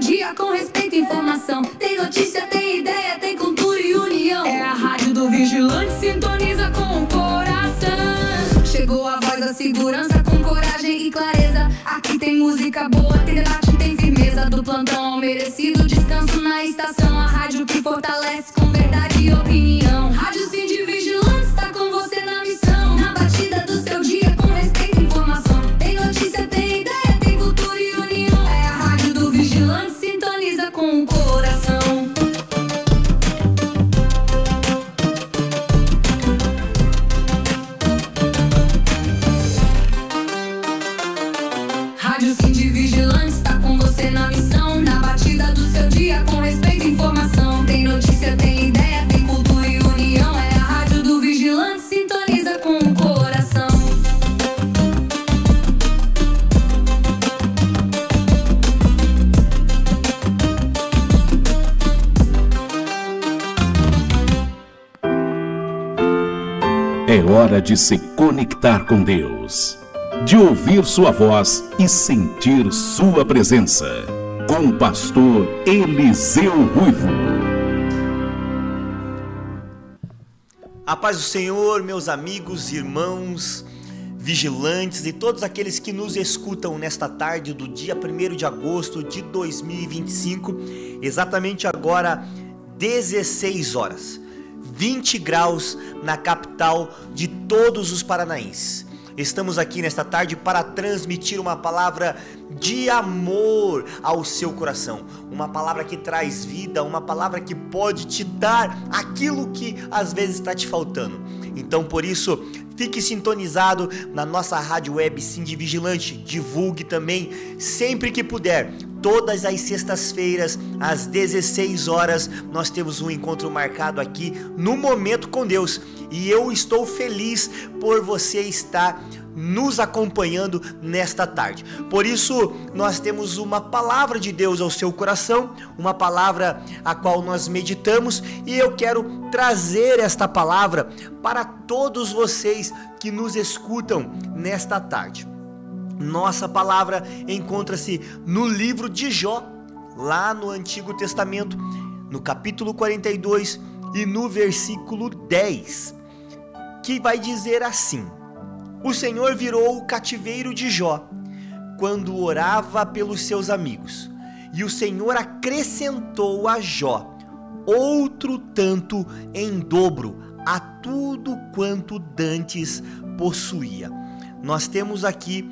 dia com respeito e informação. Tem notícia, tem ideia, tem cultura e união. É a rádio do Vigilante, sintoniza com o coração. Chegou a voz da segurança com coragem e clareza. Aqui tem música boa, tem debate, tem firmeza. Do plantão ao merecido descanso na estação. A rádio que fortalece com verdade e opinião. Rádio Cindy Vigilante está com você na missão. Na batida do seu dia com respeito e informação. Tem notícia, tem ideia, tem cultura e união. É a rádio do Vigilante, sintoniza com o coração. Rádio Cindy Vigilante está com você na missão. Na batida do seu dia com respeito e informação. Tem notícia, tem ideia, tem cultura e união. É a rádio do Vigilante, sintoniza com o coração. É hora de se conectar com Deus, de ouvir sua voz e sentir sua presença. Com o pastor Eliseu Ruivo. A paz do Senhor, meus amigos, irmãos, vigilantes e todos aqueles que nos escutam nesta tarde do dia 1º de agosto de 2025, exatamente agora 16 horas, 20 graus na capital de todos os paranaenses. Estamos aqui nesta tarde para transmitir uma palavra de amor ao seu coração, uma palavra que traz vida, uma palavra que pode te dar aquilo que às vezes está te faltando. Então, por isso, fique sintonizado na nossa rádio web Cindy Vigilante, divulgue também sempre que puder. Todas as sextas-feiras, às 16 horas, nós temos um encontro marcado aqui no Momento com Deus. E eu estou feliz por você estar nos acompanhando nesta tarde. Por isso, nós temos uma palavra de Deus ao seu coração, uma palavra a qual nós meditamos, e eu quero trazer esta palavra para todos vocês que nos escutam nesta tarde. Nossa palavra encontra-se no livro de Jó, lá no Antigo Testamento, no capítulo 42 e no versículo 10, que vai dizer assim: o Senhor virou o cativeiro de Jó quando orava pelos seus amigos, e o Senhor acrescentou a Jó outro tanto em dobro a tudo quanto dantes possuía. Nós temos aqui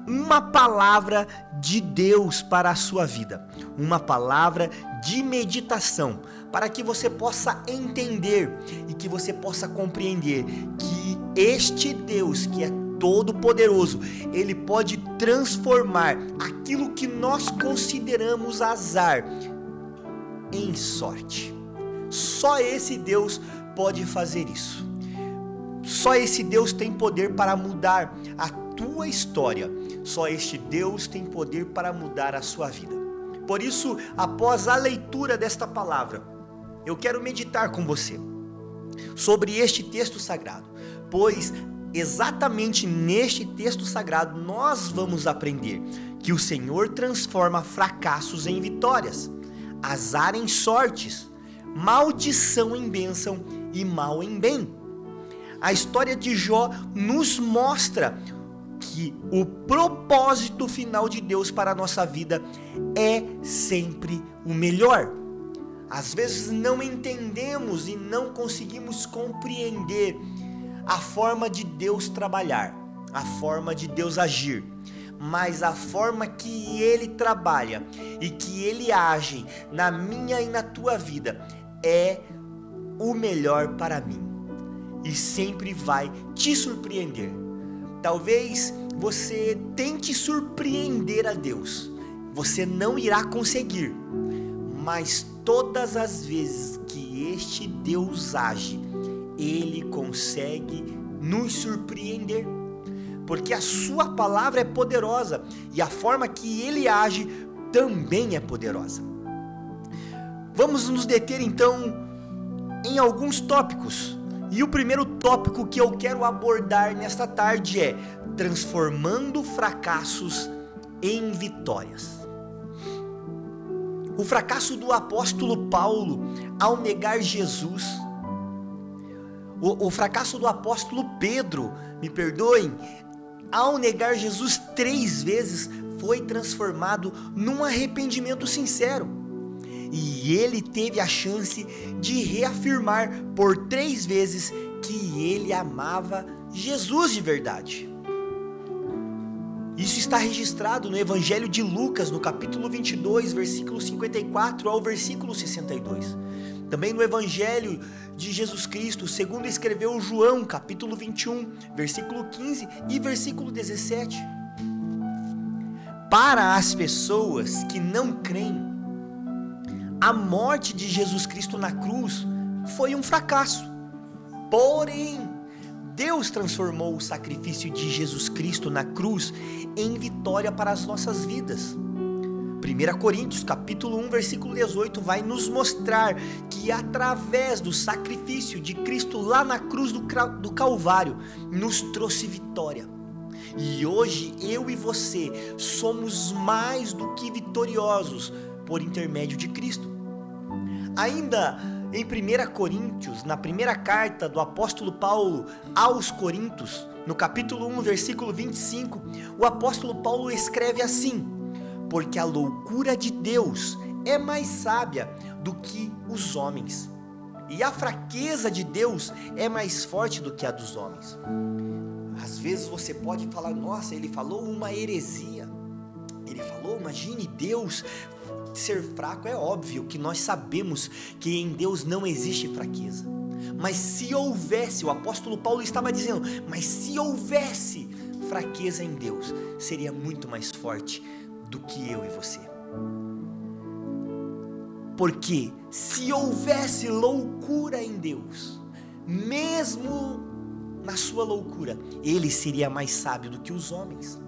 uma palavra de Deus para a sua vida, uma palavra de meditação, para que você possa entender e que você possa compreender que este Deus, que é todo-poderoso, ele pode transformar aquilo que nós consideramos azar em sorte. Só esse Deus pode fazer isso. Só esse Deus tem poder para mudar a tua história. Só este Deus tem poder para mudar a sua vida. Por isso, após a leitura desta palavra, eu quero meditar com você sobre este texto sagrado, pois exatamente neste texto sagrado nós vamos aprender que o Senhor transforma fracassos em vitórias, azar em sortes, maldição em bênção e mal em bem. A história de Jó nos mostra que o propósito final de Deus para a nossa vida é sempre o melhor. Às vezes não entendemos e não conseguimos compreender a forma de Deus trabalhar, a forma de Deus agir, mas a forma que Ele trabalha e que Ele age na minha e na tua vida é o melhor para mim e sempre vai te surpreender. Talvez você tente surpreender a Deus, você não irá conseguir, mas todas as vezes que este Deus age, Ele consegue nos surpreender, porque a sua palavra é poderosa e a forma que Ele age também é poderosa. Vamos nos deter então em alguns tópicos. E o primeiro tópico que eu quero abordar nesta tarde é transformando fracassos em vitórias. O fracasso do apóstolo Paulo ao negar Jesus. O fracasso do apóstolo Pedro, me perdoem, ao negar Jesus 3 vezes, foi transformado num arrependimento sincero. E ele teve a chance de reafirmar por 3 vezes que ele amava Jesus de verdade. Isso está registrado no Evangelho de Lucas, no capítulo 22, versículo 54 ao versículo 62. Também no Evangelho de Jesus Cristo, segundo escreveu João, capítulo 21, versículo 15 e versículo 17. Para as pessoas que não creem, a morte de Jesus Cristo na cruz foi um fracasso. Porém, Deus transformou o sacrifício de Jesus Cristo na cruz em vitória para as nossas vidas. 1 Coríntios, capítulo 1, versículo 18, vai nos mostrar que através do sacrifício de Cristo lá na cruz do Calvário, nos trouxe vitória. E hoje, eu e você, somos mais do que vitoriosos por intermédio de Cristo. Ainda em 1 Coríntios, na primeira carta do apóstolo Paulo aos Coríntios, no capítulo 1, versículo 25, o apóstolo Paulo escreve assim: porque a loucura de Deus é mais sábia do que os homens, e a fraqueza de Deus é mais forte do que a dos homens. Às vezes você pode falar: nossa, ele falou uma heresia, ele falou, imagine Deus ser fraco. É óbvio que nós sabemos que em Deus não existe fraqueza, mas se houvesse, o apóstolo Paulo estava dizendo, mas se houvesse fraqueza em Deus, seria muito mais forte do que eu e você. Porque se houvesse loucura em Deus, mesmo na sua loucura, ele seria mais sábio do que os homens.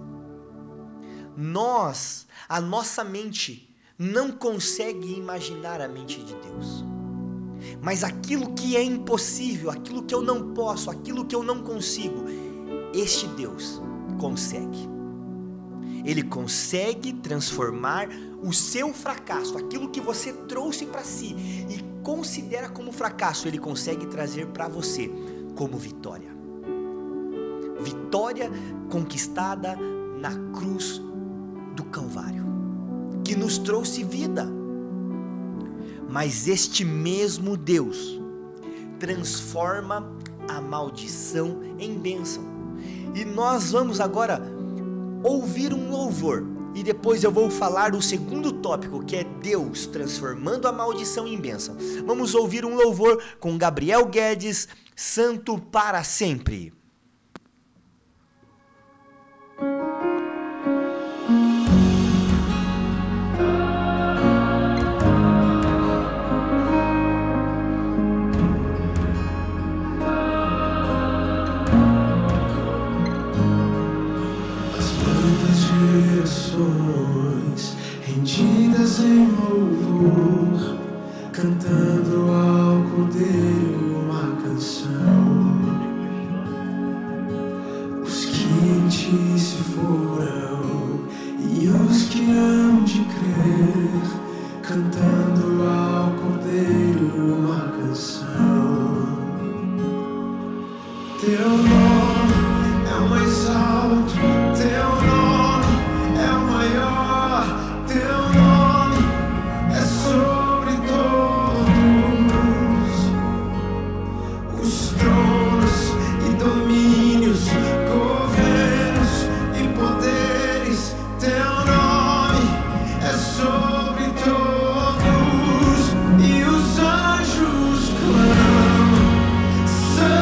A nossa mente não consegue imaginar a mente de Deus, mas aquilo que é impossível, aquilo que eu não posso, aquilo que eu não consigo, este Deus consegue. Ele consegue transformar o seu fracasso, aquilo que você trouxe para si e considera como fracasso, ele consegue trazer para você como vitória. Vitória conquistada na cruz do Calvário, que nos trouxe vida. Mas este mesmo Deus transforma a maldição em bênção. E nós vamos agora ouvir um louvor, e depois eu vou falar o segundo tópico, que é Deus transformando a maldição em bênção. Vamos ouvir um louvor com Gabriel Guedes, Santo para Sempre. Rendidas em louvor, cantando ao Cordeiro uma canção. Os que em ti se foram e os que hão de crer, cantando ao Cordeiro uma canção. Teu nome é o mais alto, teu nome é o maior. Teu nome é sobre todos os tronos e domínios, governos e poderes. Teu nome é sobre todos e os anjos clamam: Santo,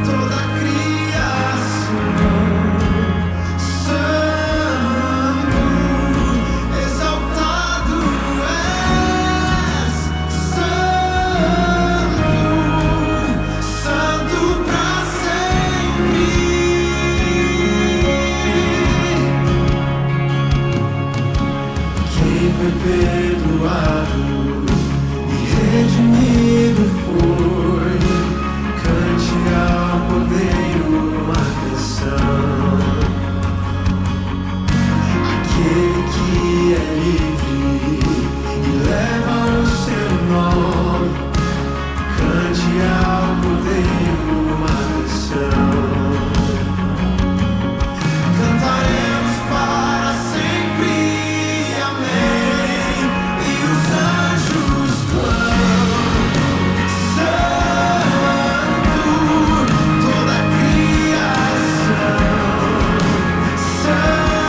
toda a criação. Perdoado e redimido foi, cante ao Cordeiro uma canção. Aquele que é livre e leva o seu nome. Cante ao Cordeiro uma canção. Cantaremos para sempre, amém. E os anjos clamam, Santo, toda a criação. Santo,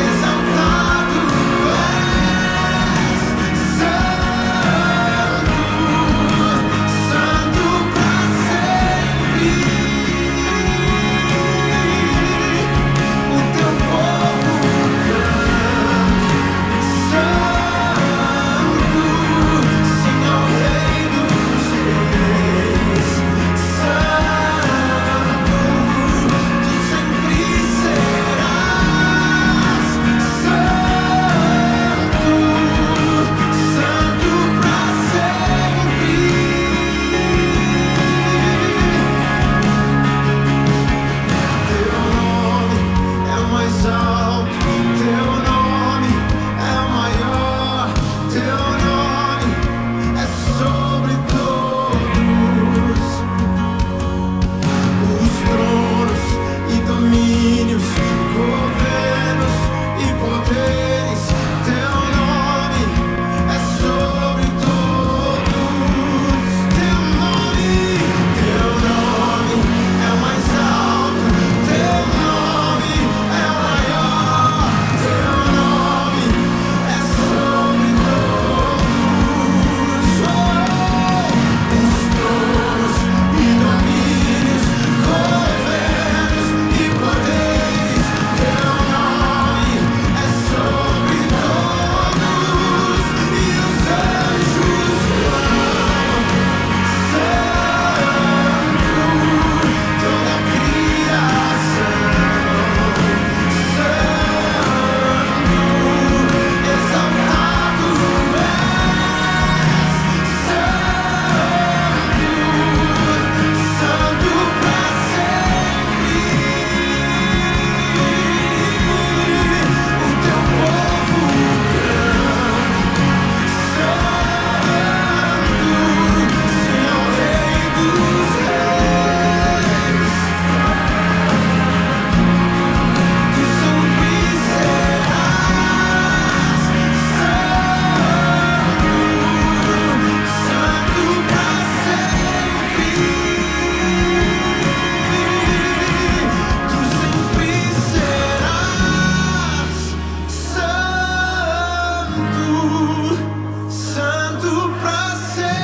exaltado és. Santo, Santo pra sempre. O teu povo canta, Santo, sim ao Rei dos Reis. Santo, tu sempre serás. Santo, Santo pra sempre. Teu nome é o mais alto, teu nome é o maior, teu nome é sobre todos. Os tronos e domínios, governos e poderes, teu nome é sobre todos. Teu nome é o mais alto, teu nome é o maior, teu nome é sobre todos. Os tronos e domínios, governos e poderes, teu nome é sobre todos. E os anjos clamam, Santo, toda a criação. Santo, exaltado és. Santo, Santo pra sempre. O teu povo canta, Santo, sim ao Rei dos Reis. Tu sempre serás. Santo, Santo pra sempre. Tu sempre serás. Santo, Santo pra sempre.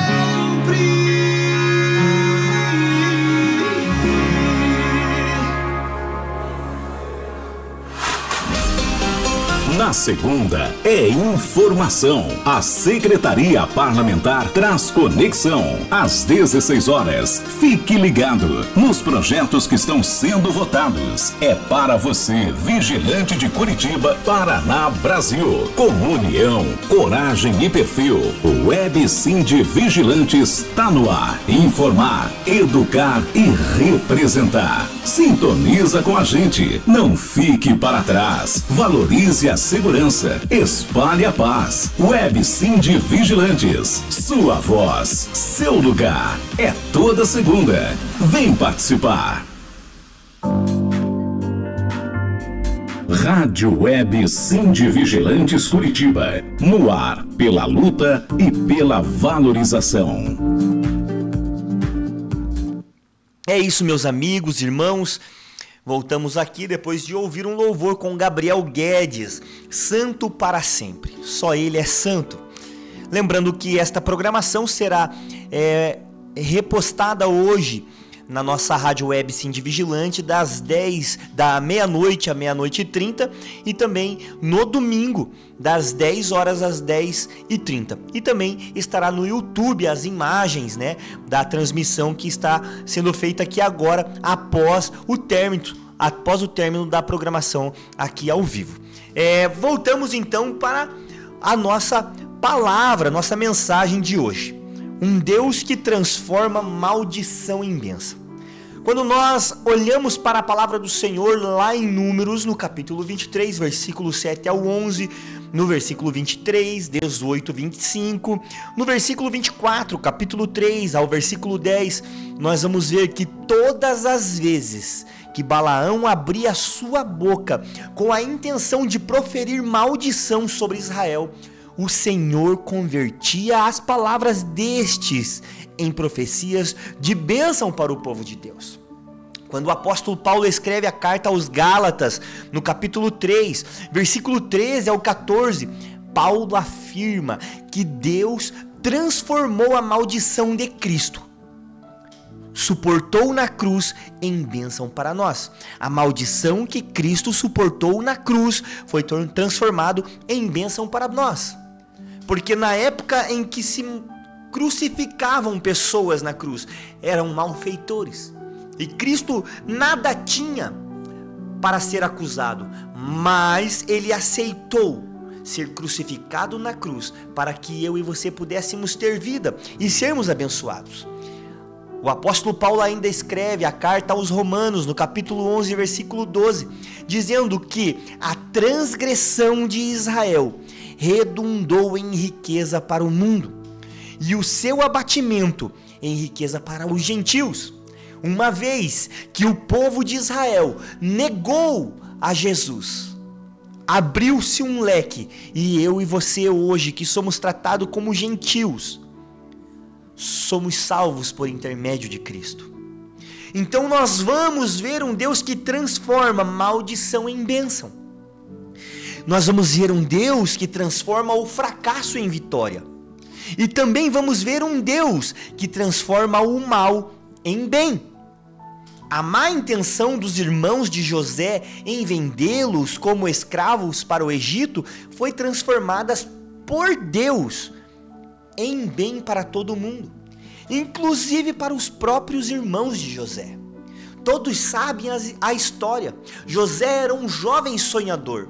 Na segunda é informação. A Secretaria Parlamentar traz conexão às 16 horas. Fique ligado nos projetos que estão sendo votados. É para você, vigilante de Curitiba, Paraná, Brasil. Com união, coragem e perfil, o Web Sind Vigilantes está no ar. Informar, educar e representar. Sintoniza com a gente. Não fique para trás. Valorize a segurança. Espalhe a paz. Web Sind Vigilantes. Sua voz, seu lugar. É toda segunda. Vem participar. Rádio Web Sind Vigilantes Curitiba. No ar, pela luta e pela valorização. É isso, meus amigos, irmãos. Voltamos aqui depois de ouvir um louvor com Gabriel Guedes, Santo para sempre. Só ele é santo. Lembrando que esta programação será repostada hoje na nossa rádio Web Sind Vigilante da meia-noite à meia-noite e 30 e também no domingo das 10 horas às 10h30. E também estará no YouTube as imagens, né, da transmissão que está sendo feita aqui agora após o término da programação aqui ao vivo. Voltamos então para a nossa palavra, nossa mensagem de hoje. Um Deus que transforma maldição em bênção. Quando nós olhamos para a palavra do Senhor lá em Números, no capítulo 23, versículo 7 ao 11, no versículo 23, 18, 25, no versículo 24, capítulo 3, ao versículo 10, nós vamos ver que todas as vezes que Balaão abria a sua boca com a intenção de proferir maldição sobre Israel, o Senhor convertia as palavras destes em profecias de bênção para o povo de Deus. Quando o apóstolo Paulo escreve a carta aos Gálatas, no capítulo 3, versículo 13 ao 14, Paulo afirma que Deus transformou a maldição de Cristo, suportou na cruz em bênção para nós. A maldição que Cristo suportou na cruz foi transformado em bênção para nós. Porque na época em que se crucificavam pessoas na cruz, eram malfeitores. E Cristo nada tinha para ser acusado, mas ele aceitou ser crucificado na cruz para que eu e você pudéssemos ter vida e sermos abençoados. O apóstolo Paulo ainda escreve a carta aos Romanos, no capítulo 11, versículo 12, dizendo que a transgressão de Israel redundou em riqueza para o mundo, e o seu abatimento em riqueza para os gentios, uma vez que o povo de Israel negou a Jesus. Abriu-se um leque, e eu e você hoje, que somos tratados como gentios, somos salvos por intermédio de Cristo. Então nós vamos ver um Deus que transforma maldição em bênção. Nós vamos ver um Deus que transforma o fracasso em vitória. E também vamos ver um Deus que transforma o mal em bem. A má intenção dos irmãos de José em vendê-los como escravos para o Egito foi transformada por Deus em bem para todo mundo, inclusive para os próprios irmãos de José. Todos sabem a história. José era um jovem sonhador,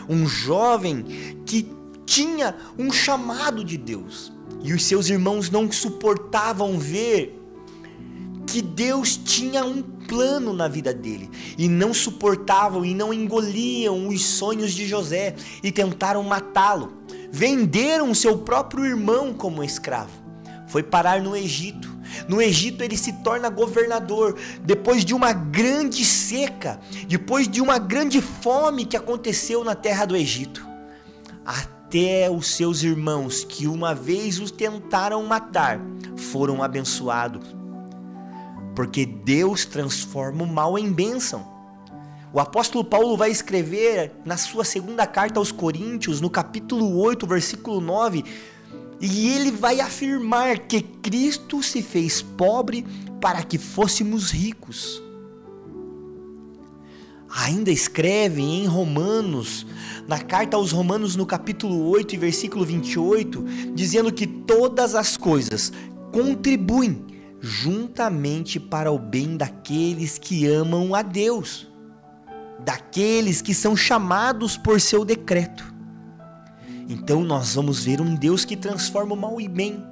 um jovem que tinha um chamado de Deus, e os seus irmãos não suportavam ver que Deus tinha um plano na vida dele, e não suportavam e não engoliam os sonhos de José, e tentaram matá-lo. Venderam seu próprio irmão como escravo. Foi parar no Egito. No Egito ele se torna governador, depois de uma grande seca, depois de uma grande fome que aconteceu na terra do Egito. Até os seus irmãos, que uma vez os tentaram matar, foram abençoados, porque Deus transforma o mal em bênção. O apóstolo Paulo vai escrever na sua segunda carta aos Coríntios, no capítulo 8, versículo 9, e ele vai afirmar que Cristo se fez pobre para que fôssemos ricos. Ainda escreve em Romanos, na carta aos Romanos, no capítulo 8 e versículo 28, dizendo que todas as coisas contribuem juntamente para o bem daqueles que amam a Deus, daqueles que são chamados por seu decreto. Então nós vamos ver um Deus que transforma o mal em bem.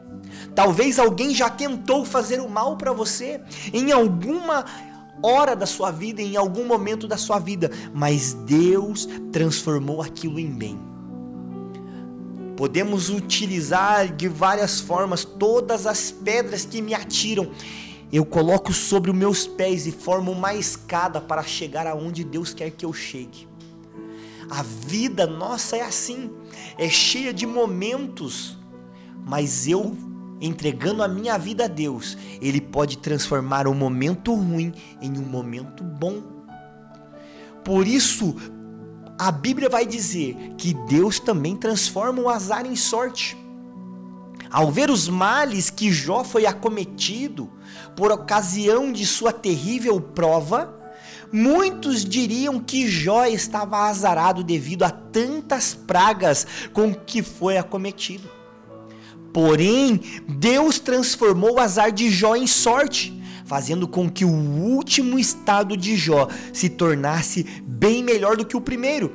Talvez alguém já tentou fazer o mal para você em alguma hora da sua vida, em algum momento da sua vida, mas Deus transformou aquilo em bem. Podemos utilizar de várias formas. Todas as pedras que me atiram, eu coloco sobre os meus pés e formo uma escada para chegar aonde Deus quer que eu chegue. A vida nossa é assim, é cheia de momentos, mas eu, entregando a minha vida a Deus, Ele pode transformar um momento ruim em um momento bom. Por isso, a Bíblia vai dizer que Deus também transforma o azar em sorte. Ao ver os males que Jó foi acometido por ocasião de sua terrível prova, muitos diriam que Jó estava azarado devido a tantas pragas com que foi acometido. Porém, Deus transformou o azar de Jó em sorte, fazendo com que o último estado de Jó se tornasse bem melhor do que o primeiro.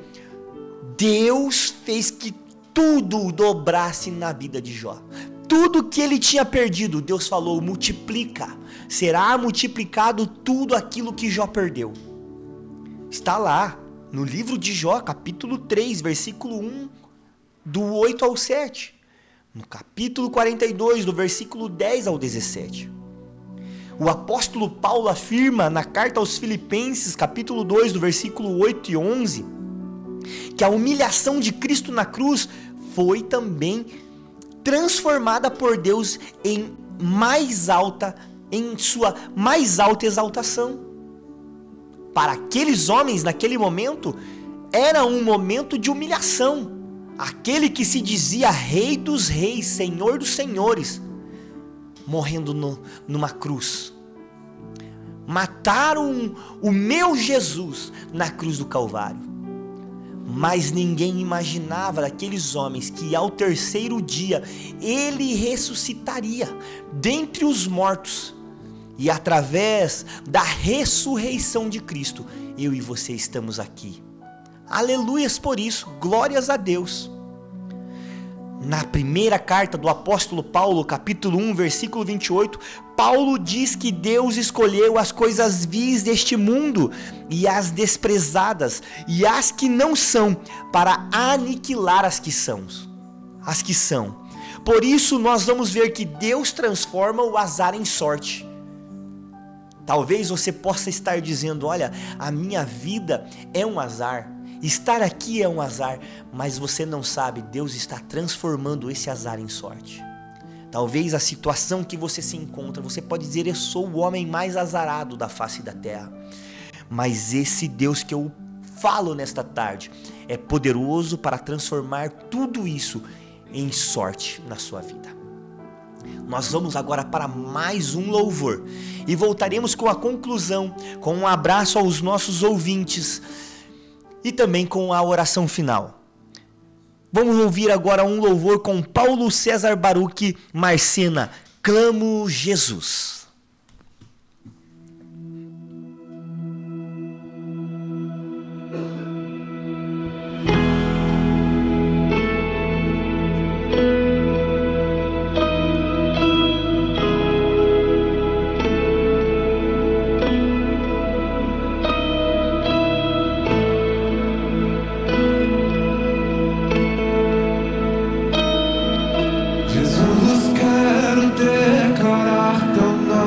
Deus fez que tudo dobrasse na vida de Jó. tudo que ele tinha perdido, Deus falou: multiplica, será multiplicado tudo aquilo que Jó perdeu. Está lá no livro de Jó, capítulo 3, versículo 1, do 8 ao 7. No capítulo 42, do versículo 10 ao 17. O apóstolo Paulo afirma na carta aos Filipenses, capítulo 2, do versículo 8 e 11, que a humilhação de Cristo na cruz foi também transformada por Deus em sua mais alta exaltação. Para aqueles homens, naquele momento, era um momento de humilhação. Aquele que se dizia Rei dos Reis, Senhor dos Senhores, morrendo numa cruz. Mataram o meu Jesus na cruz do Calvário. Mas ninguém imaginava daqueles homens que ao terceiro dia ele ressuscitaria dentre os mortos. E através da ressurreição de Cristo, eu e você estamos aqui. Aleluias por isso, glórias a Deus. Na primeira carta do apóstolo Paulo, capítulo 1, versículo 28, Paulo diz que Deus escolheu as coisas vis deste mundo e as desprezadas e as que não são, para aniquilar as que são. Por isso nós vamos ver que Deus transforma o azar em sorte. Talvez você possa estar dizendo: olha, a minha vida é um azar. Estar aqui é um azar, mas você não sabe, Deus está transformando esse azar em sorte. Talvez a situação que você se encontra, você pode dizer: eu sou o homem mais azarado da face da terra. Mas esse Deus que eu falo nesta tarde é poderoso para transformar tudo isso em sorte na sua vida. Nós vamos agora para mais um louvor e voltaremos com a conclusão, com um abraço aos nossos ouvintes e também com a oração final. Vamos ouvir agora um louvor com Paulo César Baruch Marcena, Clamo Jesus. Jesus, quero declarar teu nome.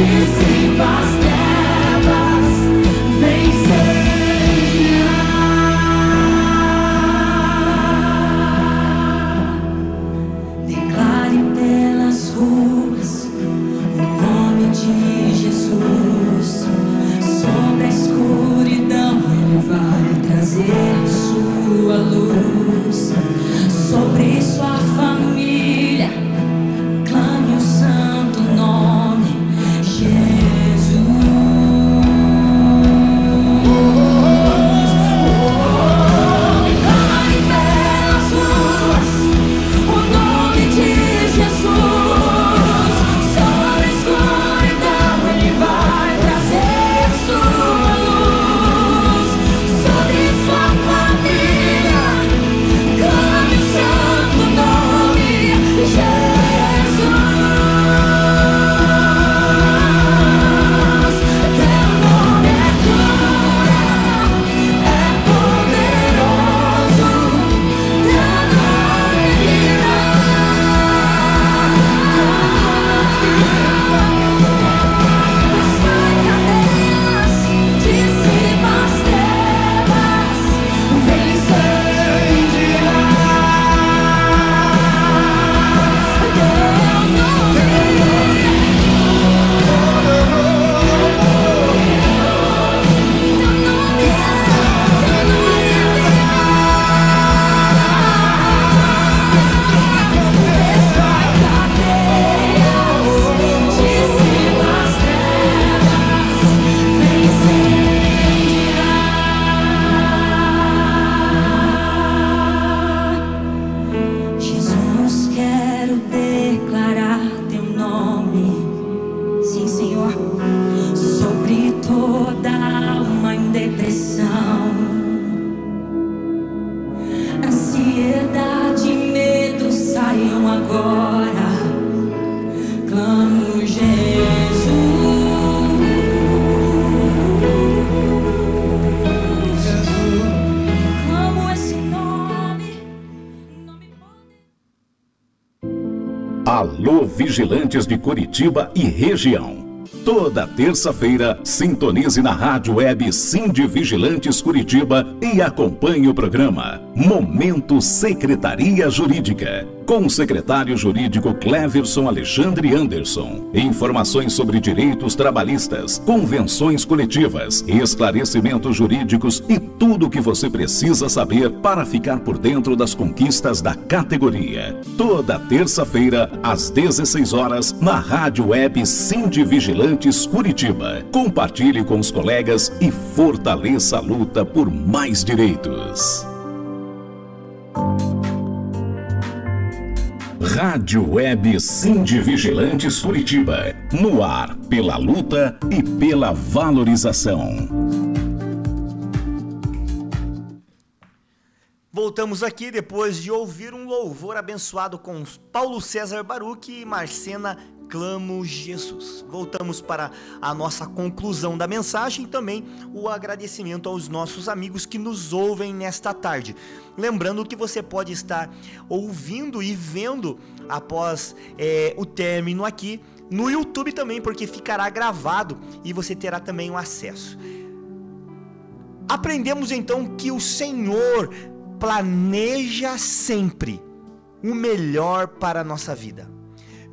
dissipa as trevas, vencerá. Declare pelas ruas o nome de Jesus. Sobre a escuridão Ele vai trazer sua luz. Sobre sua família clame o santo nome Jesus. Declare pelas ruas o nome de Jesus. Sobre a escuridão Ele vai trazer sua luz. Sobre sua família clame o santo nome Jesus. Teu nome é cura, é poderoso. Teu nome é vida. Destrói cadeias, dissipa as trevas, vencerá. Jesus, quero declarar teu nome, sim, Senhor, sobre toda alma em depressão, ansiedade e medo saiam agora. Clamo Jesus. Clamo esse nome, nome poderoso. Alô, vigilantes de Curitiba e região. Toda terça-feira, sintonize na rádio web Sindi Vigilantes Curitiba e acompanhe o programa Momento Secretaria Jurídica, com o secretário jurídico Cleverson Alexandre Anderson. Informações sobre direitos trabalhistas, convenções coletivas, esclarecimentos jurídicos e tudo o que você precisa saber para ficar por dentro das conquistas da categoria. Toda terça-feira, às 16 horas, na rádio web Sindi Vigilantes Curitiba. Compartilhe com os colegas e fortaleça a luta por mais direitos. Rádio Web Sindi Vigilantes Curitiba, no ar pela luta e pela valorização. Voltamos aqui depois de ouvir um louvor abençoado com Paulo César Baruch e Marcena Clamo Jesus. Voltamos para a nossa conclusão da mensagem e também o agradecimento aos nossos amigos que nos ouvem nesta tarde. Lembrando que você pode estar ouvindo e vendo após o término aqui no YouTube também, porque ficará gravado e você terá também o acesso. Aprendemos então que o Senhor planeja sempre o melhor para a nossa vida.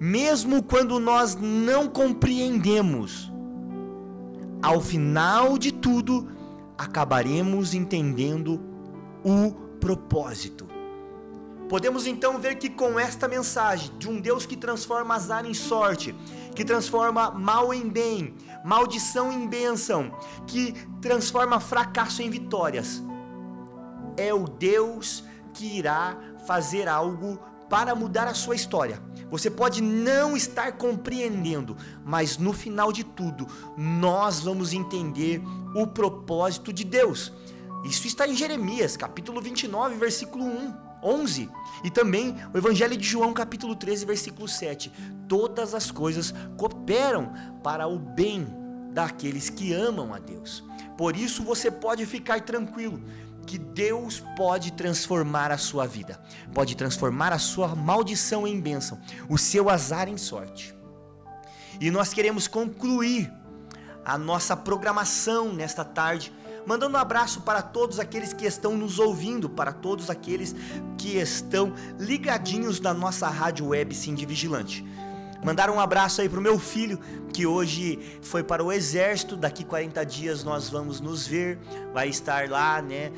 Mesmo quando nós não compreendemos, ao final de tudo, acabaremos entendendo o propósito. Podemos então ver que com esta mensagem de um Deus que transforma azar em sorte, que transforma mal em bem, maldição em bênção, que transforma fracasso em vitórias, é o Deus que irá fazer algo para mudar a sua história. Você pode não estar compreendendo, mas no final de tudo, nós vamos entender o propósito de Deus. Isso está em Jeremias, capítulo 29, versículo 11. E também o Evangelho de João, capítulo 13, versículo 7. Todas as coisas cooperam para o bem daqueles que amam a Deus. Por isso você pode ficar tranquilo, que Deus pode transformar a sua vida, pode transformar a sua maldição em bênção, o seu azar em sorte. E nós queremos concluir a nossa programação nesta tarde, mandando um abraço para todos aqueles que estão nos ouvindo, para todos aqueles que estão ligadinhos na nossa rádio web Cindy Vigilante. Mandar um abraço aí para o meu filho, que hoje foi para o exército. Daqui 40 dias nós vamos nos ver. Vai estar lá, né?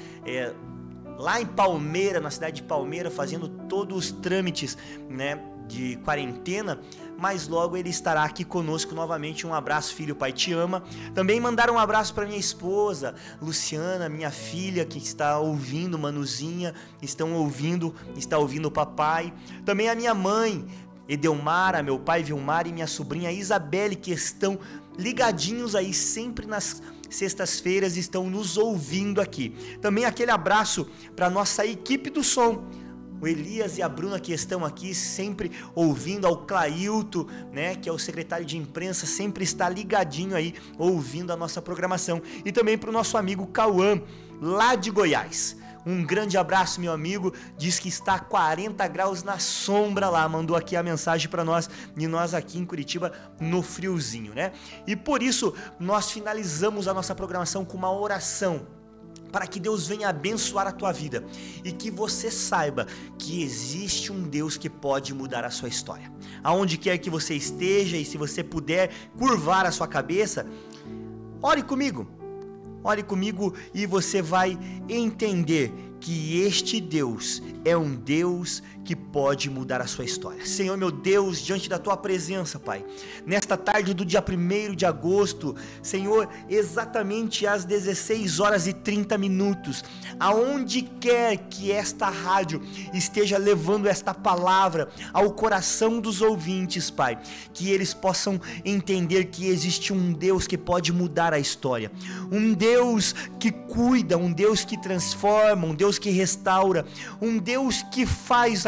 Lá em Palmeira, na cidade de Palmeira, fazendo todos os trâmites, né, de quarentena. Mas logo ele estará aqui conosco novamente. Um abraço, filho, pai te ama. Também mandar um abraço para minha esposa, Luciana, minha filha, que está ouvindo, Manuzinha, está ouvindo o papai. Também a minha mãe, Edelmara, meu pai Vilmar e minha sobrinha Isabelle, que estão ligadinhos aí sempre nas sextas-feiras, estão nos ouvindo aqui. Também aquele abraço para nossa equipe do som, o Elias e a Bruna, que estão aqui sempre ouvindo, ao Clailto, né, que é o secretário de imprensa, sempre está ligadinho aí, ouvindo a nossa programação. E também para o nosso amigo Cauã, lá de Goiás. Um grande abraço, meu amigo, diz que está a 40 graus na sombra lá, mandou aqui a mensagem para nós, e nós aqui em Curitiba no friozinho, né? E por isso nós finalizamos a nossa programação com uma oração, para que Deus venha abençoar a tua vida e que você saiba que existe um Deus que pode mudar a sua história. Aonde quer que você esteja, e se você puder curvar a sua cabeça, ore comigo e você vai entender que este Deus é um Deus que pode mudar a sua história. Senhor, meu Deus, diante da tua presença, Pai, nesta tarde do dia 1º de agosto, Senhor, exatamente às 16h30, aonde quer que esta rádio esteja levando esta palavra ao coração dos ouvintes, Pai, que eles possam entender que existe um Deus que pode mudar a história, um Deus que cuida, um Deus que transforma, um Deus que restaura, um Deus que faz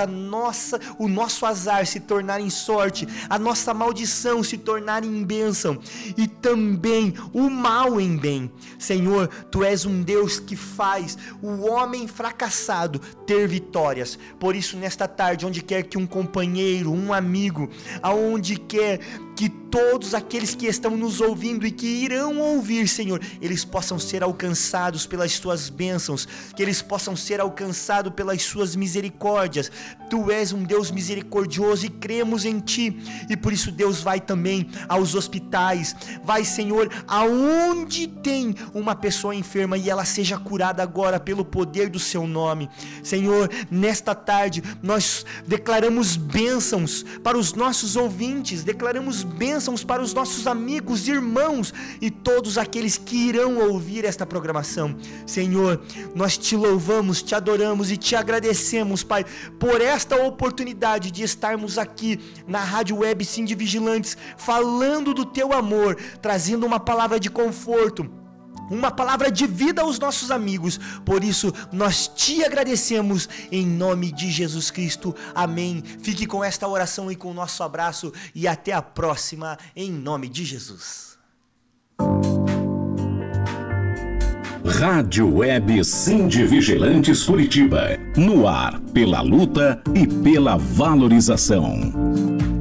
o nosso azar se tornar em sorte, a nossa maldição se tornar em bênção, e também o mal em bem. Senhor, Tu és um Deus que faz o homem fracassado ter vitórias. Por isso, nesta tarde, onde quer que um companheiro, um amigo, aonde quer que todos aqueles que estão nos ouvindo e que irão ouvir, Senhor, eles possam ser alcançados pelas Tuas bênçãos, que eles possam ser alcançados pelas Suas misericórdias. Tu és um Deus misericordioso e cremos em Ti, e por isso, Deus, vai também aos hospitais, vai, Senhor, aonde tem uma pessoa enferma, e ela seja curada agora pelo poder do Seu nome. Senhor, nesta tarde nós declaramos bênçãos para os nossos ouvintes, declaramos bênçãos para os nossos amigos, irmãos e todos aqueles que irão ouvir esta programação. Senhor, nós Te louvamos, Te adoramos e Te agradecemos, Pai, por esta oportunidade de estarmos aqui na Rádio Web Cindy Vigilantes, falando do Teu amor, trazendo uma palavra de conforto, uma palavra de vida aos nossos amigos. Por isso nós Te agradecemos em nome de Jesus Cristo, amém. Fique com esta oração e com o nosso abraço, e até a próxima, em nome de Jesus. Rádio Web Cindy Vigilantes Curitiba, no ar pela luta e pela valorização.